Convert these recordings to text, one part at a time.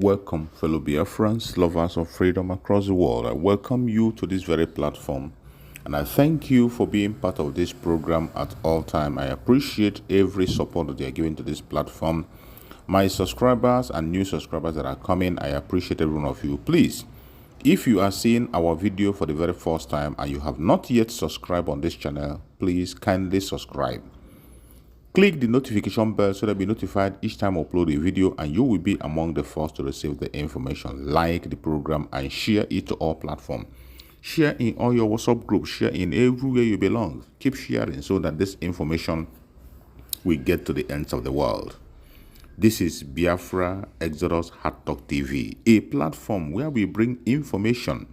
Welcome, fellow Biafrans, lovers of freedom across the world. I welcome you to this very platform, and I thank you for being part of this program at all time. I appreciate every support that you are giving to this platform. My subscribers and new subscribers that are coming, I appreciate every one of you. Please, if you are seeing our video for the very first time and you have not yet subscribed on this channel, please kindly subscribe. Click the notification bell so that you'll be notified each time I upload a video, and you will be among the first to receive the information. Like the program and share it to all platforms. Share in all your WhatsApp groups. Share in everywhere you belong. Keep sharing so that this information will get to the ends of the world. This is Biafra Exodus Hard Talk TV, a platform where we bring information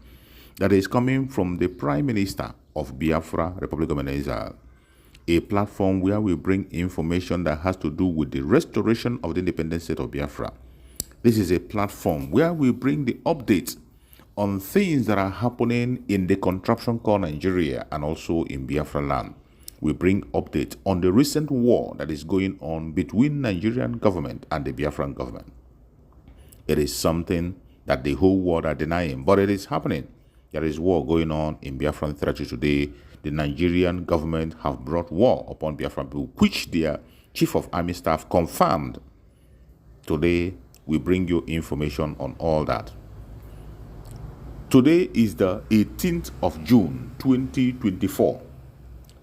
that is coming from the Prime Minister of Biafra, Republic of Israel. A platform where we bring information that has to do with the restoration of the independent state of Biafra. This is a platform where we bring the updates on things that are happening in the contraption called Nigeria and also in Biafra land. We bring updates on the recent war that is going on between Nigerian government and the Biafran government. It is something that the whole world are denying, but it is happening. There is war going on in Biafran territory today. The Nigerian government have brought war upon Biafran people, which their chief of army staff confirmed. Today, we bring you information on all that. Today is the 18th of June, 2024.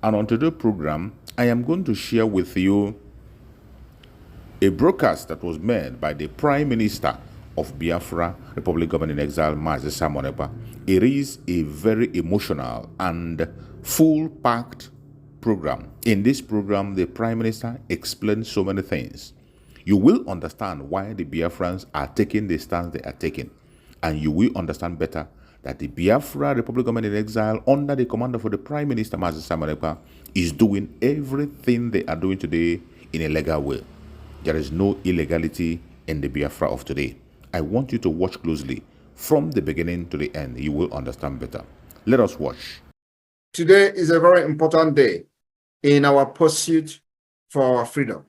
And on today's program, I am going to share with you a broadcast that was made by the Prime Minister of Biafra, Republic Government in Exile, Mazi Samoneba. It is a very emotional and full-packed program. In this program, the Prime Minister explains so many things. You will understand why the Biafrans are taking the stance they are taking, and you will understand better that the Biafra Republic Government in Exile, under the command of the Prime Minister Mazi Samoneba, is doing everything they are doing today in a legal way. There is no illegality in the Biafra of today. I want you to watch closely from the beginning to the end. You will understand better. Let us watch. Today is a very important day in our pursuit for our freedom.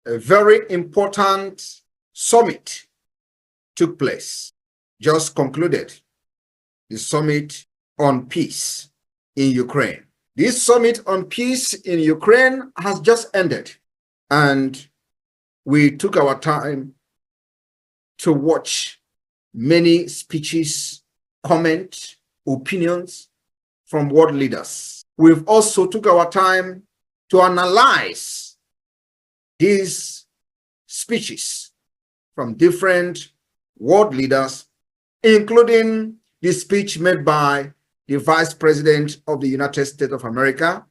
A very important summit took place, just concluded, the summit on peace in Ukraine. This summit on peace in Ukraine has just ended, and we took our time to watch many speeches, comments, opinions from world leaders. We've also took our time to analyze these speeches from different world leaders, including the speech made by the Vice President of the United States of America,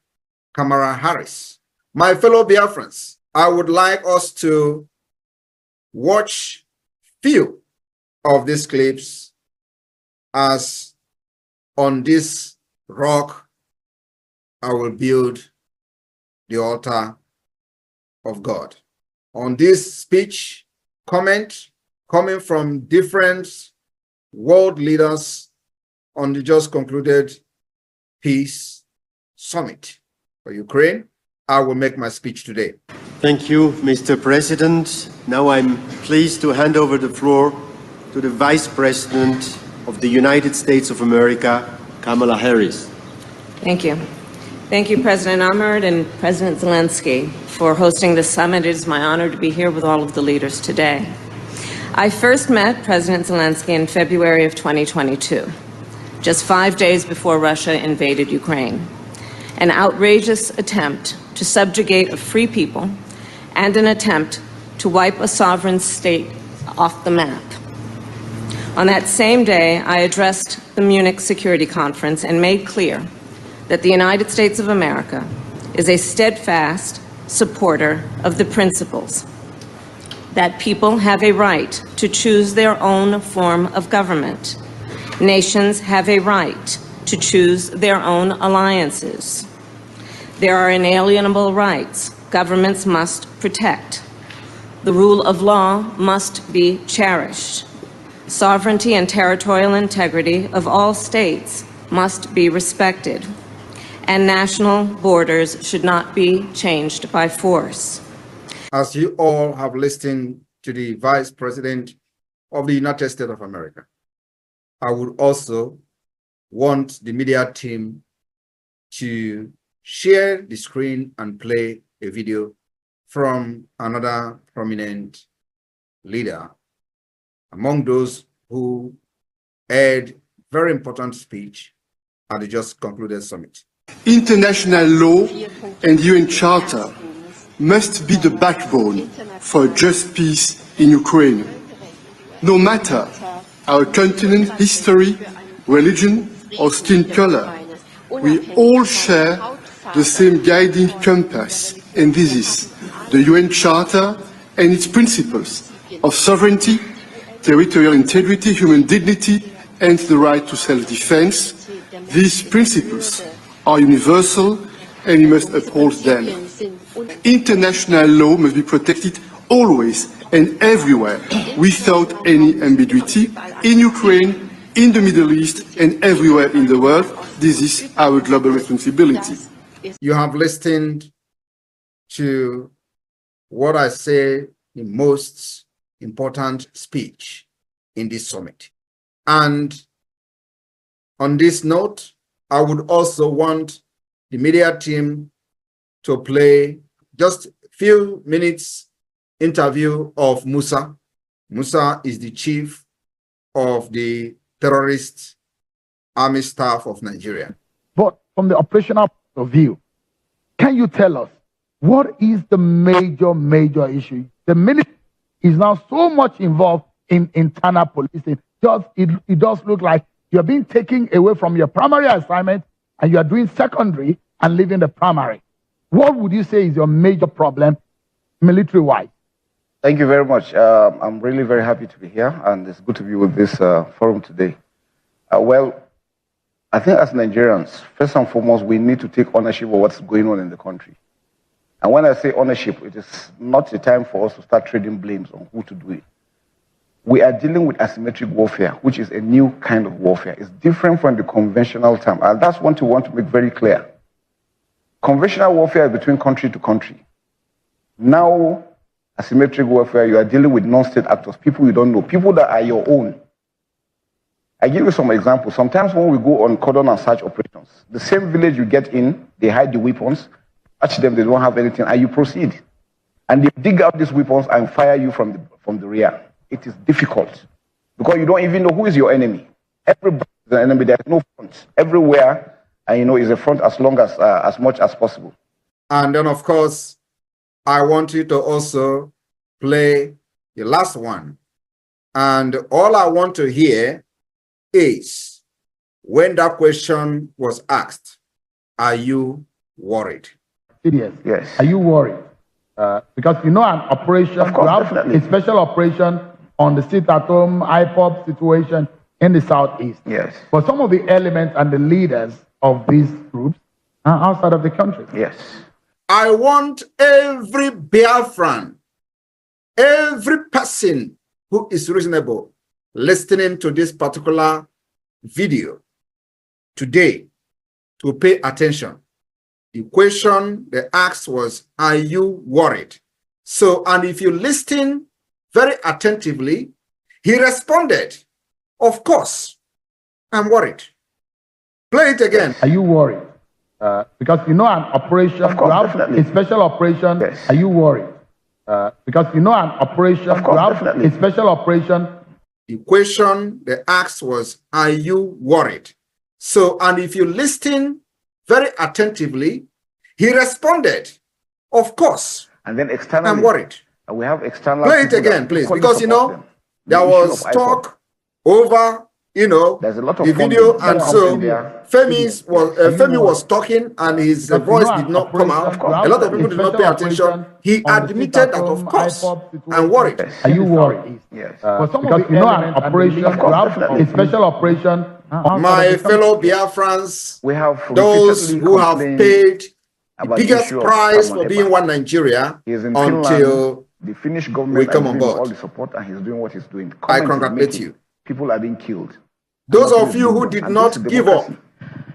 Kamala Harris. My fellow Biafrans, I would like us to watch few of these clips, as on this rock I will build the altar of God. On this speech, comment coming from different world leaders on the just concluded peace summit for Ukraine, I will make my speech today. Thank you, Mr. President. Now I'm pleased to hand over the floor to the Vice President of the United States of America, Kamala Harris. Thank you. Thank you, President Ahmed and President Zelensky, for hosting this summit. It is my honor to be here with all of the leaders today. I first met President Zelensky in February of 2022, just 5 days before Russia invaded Ukraine. An outrageous attempt to subjugate a free people and an attempt to wipe a sovereign state off the map. On that same day, I addressed the Munich Security Conference and made clear that the United States of America is a steadfast supporter of the principles that people have a right to choose their own form of government. Nations have a right to choose their own alliances. There are inalienable rights governments must protect. The rule of law must be cherished. Sovereignty and territorial integrity of all states must be respected, and national borders should not be changed by force. As you all have listened to the Vice President of the United States of America. I would also want the media team to share the screen and play a video from another prominent leader among those who had very important speech at the just concluded summit. International law and UN Charter must be the backbone for a just peace in Ukraine. No matter our continent, history, religion, or skin color, we all share the same guiding compass, and this is the UN Charter and its principles of sovereignty, territorial integrity, human dignity, and the right to self-defense. These principles are universal, and we must uphold them. International law must be protected always and everywhere, without any ambiguity, in Ukraine, in the Middle East, and everywhere in the world. This is our global responsibility. You have listened to what I say the most important speech in this summit. And on this note, I would also want the media team to play just a few minutes interview of Musa. Musa is the chief of the terrorist army staff of Nigeria. But from the operational point of view, can you tell us what is the major issue? The military is now so much involved in internal policing. It does look like you're being taken away from your primary assignment and you are doing secondary and leaving the primary. What would you say is your major problem military-wise? Thank you very much. I'm really very happy to be here, and it's good to be with this forum today. Well, I think as Nigerians, first and foremost, we need to take ownership of what's going on in the country. And when I say ownership, it is not the time for us to start trading blames on who to do it. We are dealing with asymmetric warfare, which is a new kind of warfare. It's different from the conventional term, and that's what we want to make very clear. Conventional warfare is between country to country. Now, asymmetric warfare, you are dealing with non-state actors, people you don't know, people that are your own. I give you some examples. Sometimes when we go on cordon and search operations, the same village you get in, they hide the weapons, touch them, they don't have anything, and you proceed. And they dig out these weapons and fire you from the rear. It is difficult because you don't even know who is your enemy. Everybody is an enemy. There's no front. Everywhere, and is a front as long as much as possible. And then, of course, I want you to also play the last one. And all I want to hear is when that question was asked, are you worried? Yes. Are you worried? Because an operation, of course, you have definitely. a special operation on the sit-at-home IPOP situation in the Southeast. Yes. But some of the elements and the leaders of these groups are outside of the country. Yes. I want every Biafran, every person who is reasonable listening to this particular video today to pay attention. The question they asked was, are you worried? So, and if you listen very attentively, he responded, of course, I'm worried. Play it again. Are you worried? Because an operation, of course, you have definitely. a special operation. Yes. Are you worried? Because an operation, of course, you have definitely. a special operation. The question they asked was, are you worried? So, and if you listen very attentively, he responded, of course, And then externally, I'm worried. We have external. Play it again, please, because there was talk over There's a lot of the video, funding. and so Femi was talking and his voice did not come out. A lot of people did not pay attention. He admitted that, of course, I'm worried. Are you worried? Yes. Because an operation, you have a special operation. My fellow Biafrans, We have those who have paid the about biggest issue of price for Samaneba. being one Nigeria He is in until Finland. The Finnish government we come is on giving board. all the support, and he's doing what he's doing. I Comment is congratulate making. you. People are being killed. Those Nothing of is you being who done. did And not this is give up, democracy.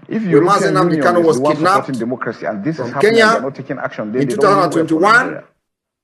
If when European Mazen Nnamdi Union Kanu is was the one kidnapped supporting democracy, and this from is happening, Kenya they're not taking action. in They don't know where from 2021, Nigeria.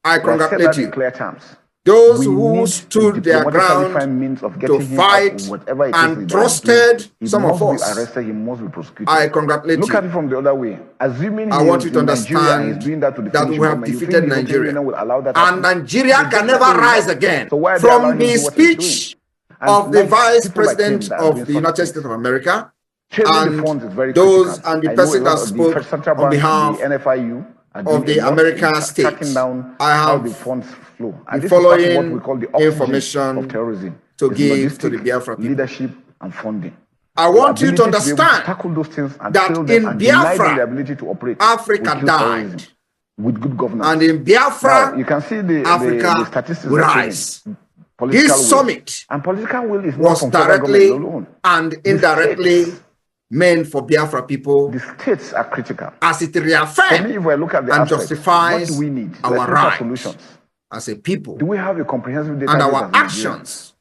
I They have said congratulate that in you. clear terms. Those We who need stood a their diplomatically ground find means of to getting him fight out, whatever it and is trusted he some must of be us, arrested, he must be prosecuted. I congratulate Look at you. it from the other way. Assuming I he want is you to in Nigeria and he's understand doing that to the that Finnish we have government, you think defeated the European Nigeria. Union will allow that And happen? Nigeria They can never definitely will rise not. again. So why are they allowing From him to the do what he's doing? speech And of the like Vice people like him President that have been of the United suspect, States of America, changing the and funds is very those critical. and the I know a person lot that of the spoke Central on Bank, behalf the NFIU, are of doing the a lot American in tracking states. down I how have the funds flow. the And this is part of what we following call the oxygen information of terrorism. to It's give to the logistics, Biafra people. leadership, and funding. I The want you to ability to be able to understand tackle those things and that kill them in and deny them the Biafra, ability to operate Africa will kill died. terrorism with good governance. And in Biafra, Now, you can see the Africa statistics will are rise. showing. Political This will. summit And political will is not was from federal government directly alone. and The indirectly states, meant for Biafra people, the states are critical. as it For me, reaffirms if I look at the and aspects, what justifies do we need? our Let's look at rights solutions. as a people Do we have a comprehensive database and as our Nigerians? actions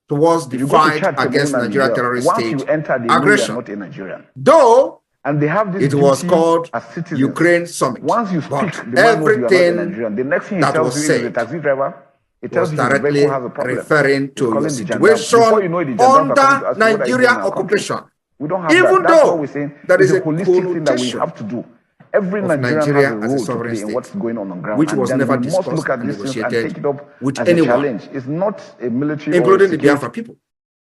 towards the If you go to fight Chad, against Cameroon, and Nigeria Niger, terrorist once state you enter, they know you are aggression. not a Nigerian. Though And they have this it was duty called as citizens. Ukraine Summit, Once you speak, but the man knows you are not a everything Nigerian. The next thing he that tells was you is a said taxi driver. It tells was you his directly vehicle has a problem. referring He's to your calling the gendarmes. situation Before you know it, the gendarmes are coming to under ask you, what are you doing Nigeria in our country? occupation. We don't have Even that. That's what though we're saying. there It's is a a holistic thing that we connotation have to do. Every of Nigerian Nigeria has a as a role to sovereign play in state, what's going on ground. which And was then never we must discussed look at and these things and negotiated take it up with as anyone, a challenge. It's not a military including or the a security. Biafra people.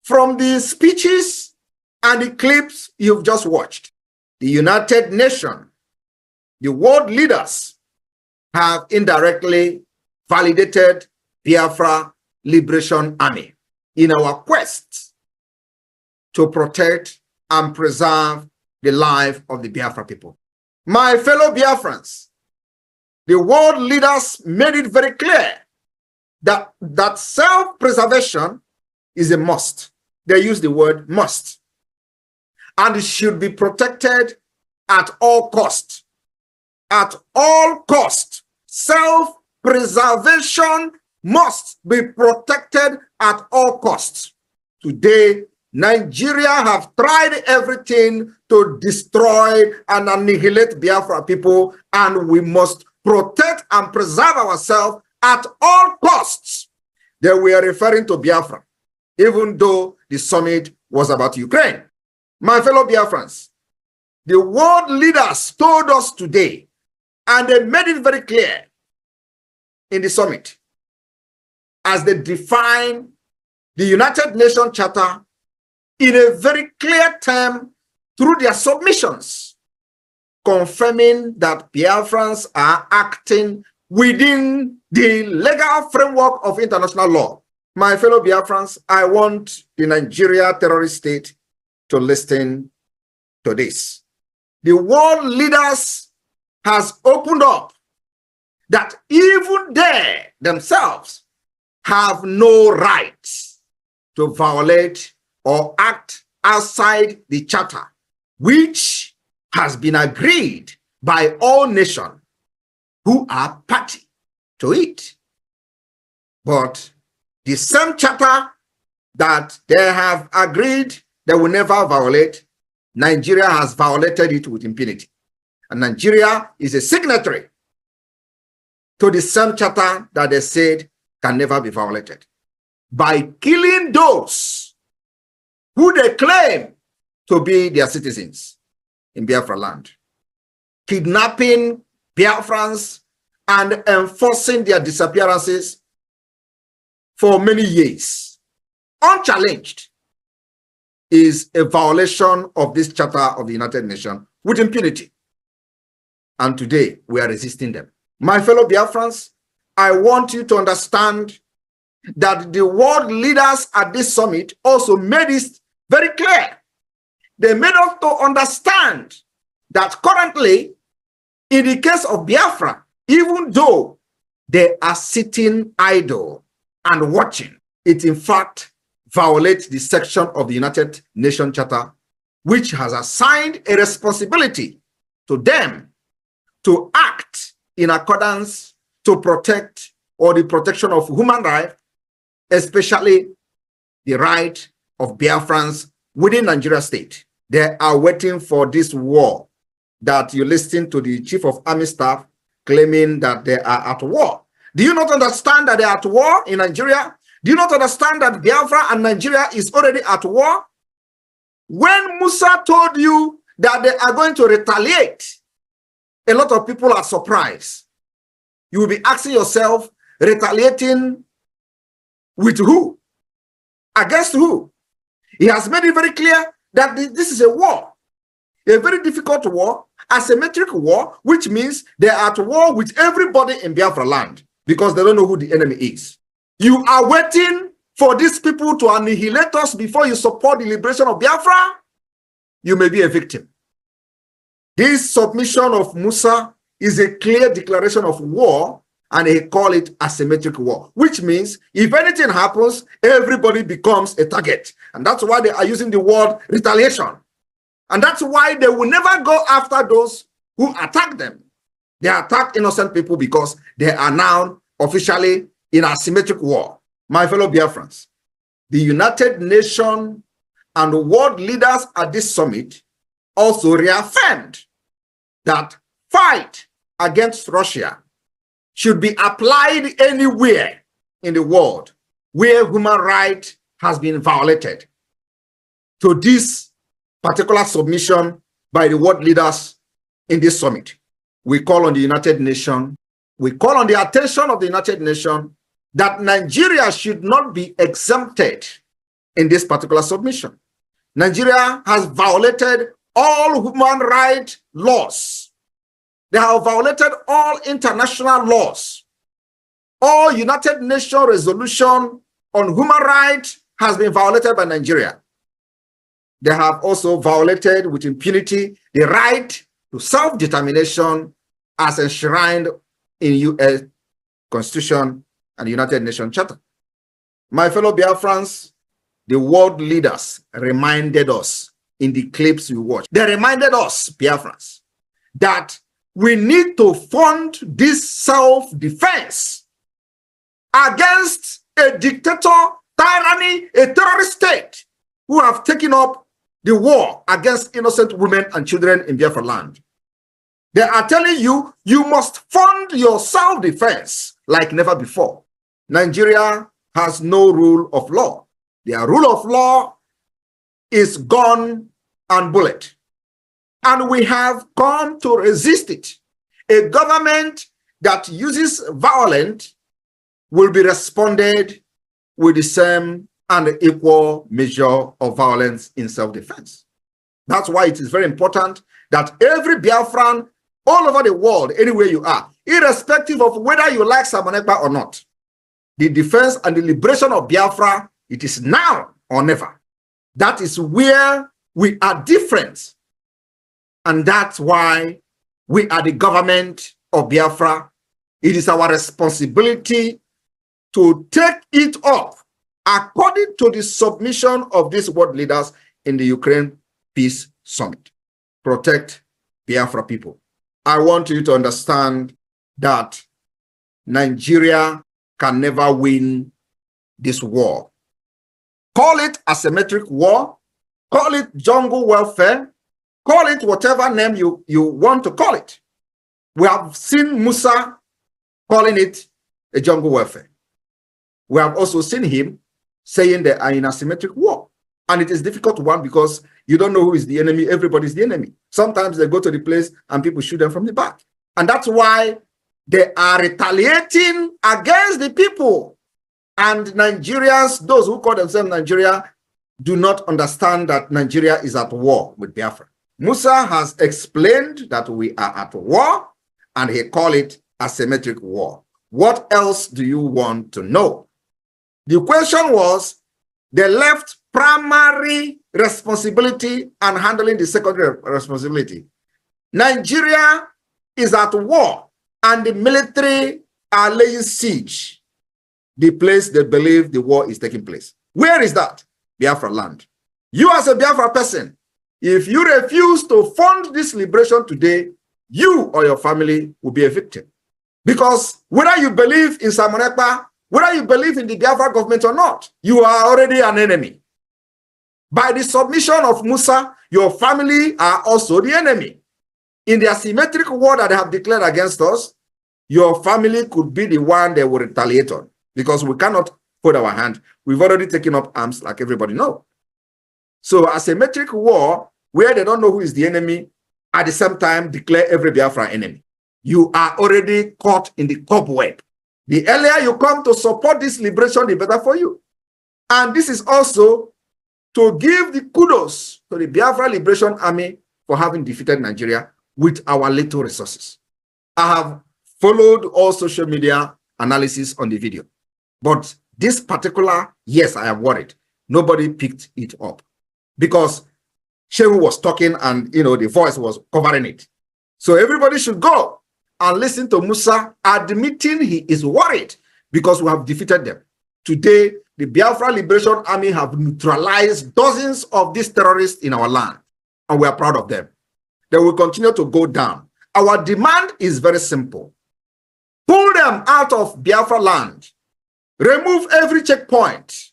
From the speeches and the clips you've just watched, the United Nations, the world leaders have indirectly validated Biafra Liberation Army in our quest to protect and preserve the life of the Biafra people. My fellow Biafrans, the world leaders made it very clear that self-preservation is a must. They use the word must. And it should be protected at all cost. At all cost. Self-preservation must be protected at all costs. Today, Nigeria have tried everything to destroy and annihilate Biafra people, and we must protect and preserve ourselves at all costs. They were referring to Biafra, even though the summit was about Ukraine. My fellow Biafrans, the world leaders told us today, and they made it very clear in the summit, as they define the United Nations Charter in a very clear term through their submissions, confirming that Biafrans are acting within the legal framework of international law. My fellow Biafrans, I want the Nigeria terrorist state to listen to this. The world leaders has opened up that even they themselves have no right to violate or act outside the charter, which has been agreed by all nations who are party to it. But the same charter that they have agreed they will never violate, Nigeria has violated it with impunity. And Nigeria is a signatory to the same charter that they said can never be violated by killing those who they claim to be their citizens in Biafra land, kidnapping Biafrans and enforcing their disappearances for many years, unchallenged, is a violation of this charter of the United Nations with impunity. And today we are resisting them. My fellow Biafrans, I want you to understand that the world leaders at this summit also made it very clear. They made us to understand that currently, in the case of Biafra, even though they are sitting idle and watching, it in fact violates the section of the United Nations Charter, which has assigned a responsibility to them to act in accordance to protect or the protection of human rights, especially the right of Biafrans within Nigeria state. They are waiting for this war that you listen to the Chief of Army Staff claiming that they are at war. Do you not understand that they are at war in Nigeria? Do you not understand that Biafra and Nigeria is already at war? When Musa told you that they are going to retaliate, a lot of people are surprised. You will be asking yourself, retaliating with who? Against who? He has made it very clear that this is a war, a very difficult war, asymmetric war, which means they are at war with everybody in Biafra land because they don't know who the enemy is. You are waiting for these people to annihilate us before you support the liberation of Biafra? You may be a victim. This submission of Musa is a clear declaration of war, and he call it asymmetric war, which means if anything happens, everybody becomes a target. And that's why they are using the word retaliation. And that's why they will never go after those who attack them. They attack innocent people because they are now officially in asymmetric war. My fellow Biafrans, the United Nations and the world leaders at this summit also reaffirmed that fight against Russia should be applied anywhere in the world where human rights has been violated. To this particular submission by the world leaders in this summit, we call on the United Nations, we call on the attention of the United Nations that Nigeria should not be exempted in this particular submission. Nigeria has violated all human rights laws. They have violated all international laws. All United Nations resolution on human rights has been violated by Nigeria. They have also violated with impunity the right to self-determination as enshrined in U.S. Constitution and United Nations Charter. My fellow Biafrans, the world leaders reminded us in the clips we watched. They reminded us, Biafrans, that we need to fund this self-defense against a dictator, tyranny, a terrorist state who have taken up the war against innocent women and children in Biafra land. They are telling you, you must fund your self-defense like never before. Nigeria has no rule of law. Their rule of law is gun and bullet. And we have come to resist it. A government that uses violence will be responded with the same and equal measure of violence in self-defense. That's why it is very important that every Biafran all over the world, anywhere you are, irrespective of whether you like Samonekpa or not, the defense and the liberation of Biafra, it is now or never. That is where we are different. And that's why we are the government of Biafra. It is our responsibility to take it up according to the submission of these world leaders in the Ukraine Peace Summit. Protect Biafra people. I want you to understand that Nigeria can never win this war. Call it asymmetric war, call it jungle warfare, call it whatever name you want to call it. We have seen Musa calling it a jungle warfare. We have also seen him saying they are in asymmetric war. And it is a difficult one because you don't know who is the enemy. Everybody's the enemy. Sometimes they go to the place and people shoot them from the back. And that's why they are retaliating against the people. And Nigerians, those who call themselves Nigeria, do not understand that Nigeria is at war with Biafra. Musa has explained that we are at war, and he called it asymmetric war. What else do you want to know? The question was, they left primary responsibility and handling the secondary responsibility. Nigeria is at war, and the military are laying siege the place they believe the war is taking place. Where is that? Biafra land. You as a Biafra person, if you refuse to fund this liberation today, you or your family will be a victim. Because whether you believe in Samonekpa, whether you believe in the Biafra government or not, you are already an enemy. By the submission of Musa, your family are also the enemy. In the asymmetric war that they have declared against us, your family could be the one they will retaliate on, because we cannot put our hand. We've already taken up arms, like everybody knows. So asymmetric war, where they don't know who is the enemy, at the same time declare every Biafra enemy, you are already caught in the cobweb. The earlier you come to support this liberation, the better for you. And this is also to give the kudos to the Biafra Liberation Army for having defeated Nigeria with our little resources. I have followed all social media analysis on the video, but this particular, yes, I am worried. Nobody picked it up because Shehu was talking and, the voice was covering it. So everybody should go and listen to Musa admitting he is worried because we have defeated them. Today, the Biafra Liberation Army have neutralized dozens of these terrorists in our land, and we are proud of them. They will continue to go down. Our demand is very simple. Pull them out of Biafra land. Remove every checkpoint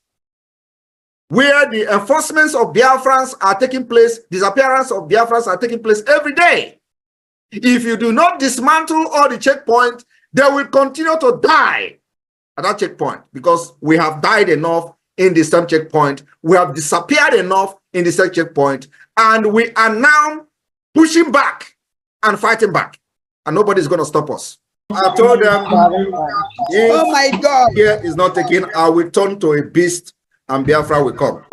where the enforcements of Biafrans are taking place, disappearance of Biafrans are taking place every day. If you do not dismantle all the checkpoints, they will continue to die at that checkpoint, because we have died enough in the same checkpoint. We have disappeared enough in the same checkpoint, and we are now pushing back and fighting back, and nobody's going to stop us. I told them, oh my God, here is not taken, I will turn to a beast and Biafra will come.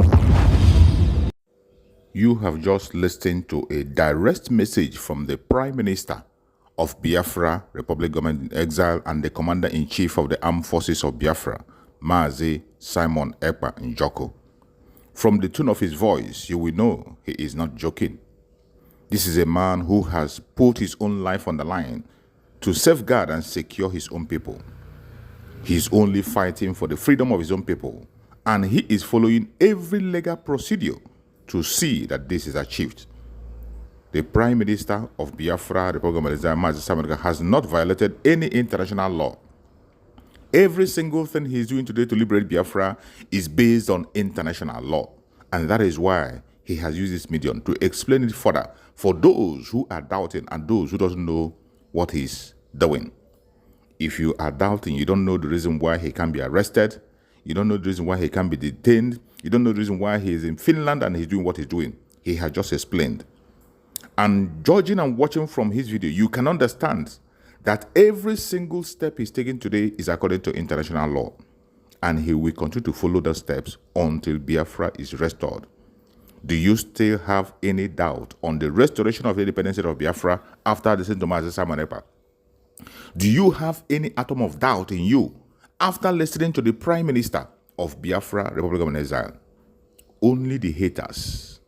You have just listened to a direct message from the Prime Minister of Biafra Republic Government in Exile and the Commander-in-Chief of the Armed Forces of Biafra, Mazi Simon Ekpa Njoko. From the tone of his voice, you will know he is not joking. This is a man who has put his own life on the line to safeguard and secure his own people. He is only fighting for the freedom of his own people, and he is following every legal procedure to see that this is achieved. The Prime Minister of Biafra, Republic of Mazi Simon, has not violated any international law. Every single thing he is doing today to liberate Biafra is based on international law. And that is why he has used this medium to explain it further for those who are doubting and those who don't know what he's doing. If you are doubting, you don't know the reason why he can be arrested, you don't know the reason why he can be detained, you don't know the reason why he is in Finland and he's doing what he's doing. He has just explained. And judging and watching from his video, you can understand that every single step he's taking today is according to international law. And he will continue to follow the steps until Biafra is restored. Do you still have any doubt on the restoration of the independence of Biafra after listening to Mazi Simon Ekpa? Do you have any atom of doubt in you after listening to the Prime Minister of Biafra Republic of Exile? Only the haters,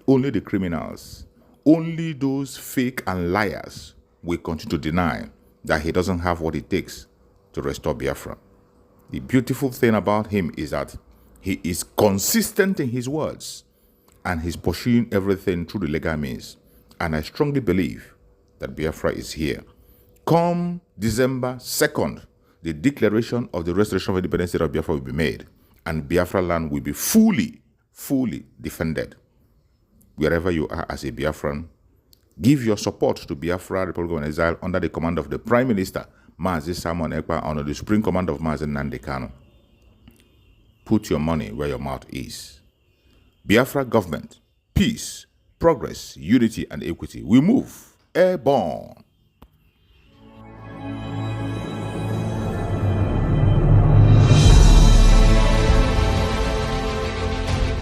only the criminals, only those fake and liars will continue to deny that he doesn't have what it takes to restore Biafra. The beautiful thing about him is that he is consistent in his words and he's pursuing everything through the legal means. And I strongly believe that Biafra is here. Come December 2nd, the declaration of the restoration of independence of Biafra will be made, and Biafra land will be fully defended. Wherever you are as a Biafran, give your support to Biafra Republic of Exile under the command of the Prime Minister, Mazi Simon Ekpa, under the Supreme Command of Mazi Nnamdi Kanu. Put your money where your mouth is. Biafra government, peace, progress, unity, and equity. We move airborne.